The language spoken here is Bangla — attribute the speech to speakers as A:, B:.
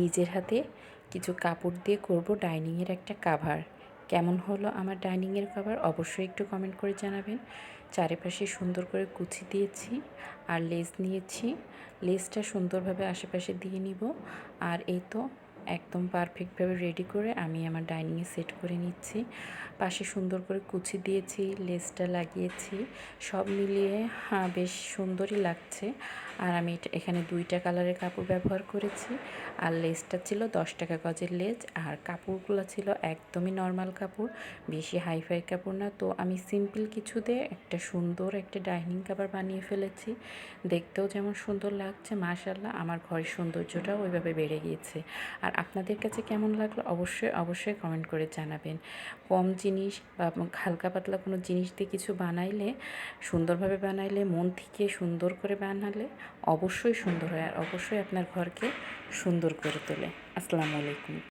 A: নিজের হাতে কিছু কাপড় দিয়ে করব ডাইনিংয়ের একটা কাভার। কেমন হলো আমার ডাইনিংয়ের কাভার অবশ্যই একটু কমেন্ট করে জানাবেন। চারিপাশে সুন্দর করে কুচি দিয়েছি আর লেস নিয়েছি। লেসটা সুন্দরভাবে আশেপাশে দিয়ে নিব। আর এই তো একদম পারফেক্টভাবে রেডি করে আমি আমার ডাইনিংয়ে সেট করে নিচ্ছি। পাশে সুন্দর করে কুচি দিয়েছি, লেসটা লাগিয়েছি, সব মিলিয়ে বেশ সুন্দরই লাগছে। আর আমি এখানে 2টা কালারের কাপড় ব্যবহার করেছি। আর লেসটা ছিল 10 টাকা গজের লেস, আর কাপড়গুলো ছিল একদমই নর্মাল কাপড়, বেশি হাইফাই কাপড় না। তো আমি সিম্পল কিছু দিয়ে একটা সুন্দর একটা ডাইনিং কাভার বানিয়ে ফেলেছি। দেখতেও যেমন সুন্দর লাগছে, মাশাআল্লাহ আমার ঘরের সৌন্দর্যটাও ওইভাবে বেড়ে গিয়েছে। আর আপনাদের কাছে কেমন লাগলো অবশ্যই কমেন্ট করে জানাবেন। কম জিনিস বা হালকা পাতলা কোনো জিনিস দিয়ে কিছু বানাইলে, সুন্দরভাবে বানাইলে, মন থেকে সুন্দর করে বানালে অবশ্যই সুন্দর হয় আর অবশ্যই আপনার ঘরকে সুন্দর করে তোলে। আসসালামু আলাইকুম।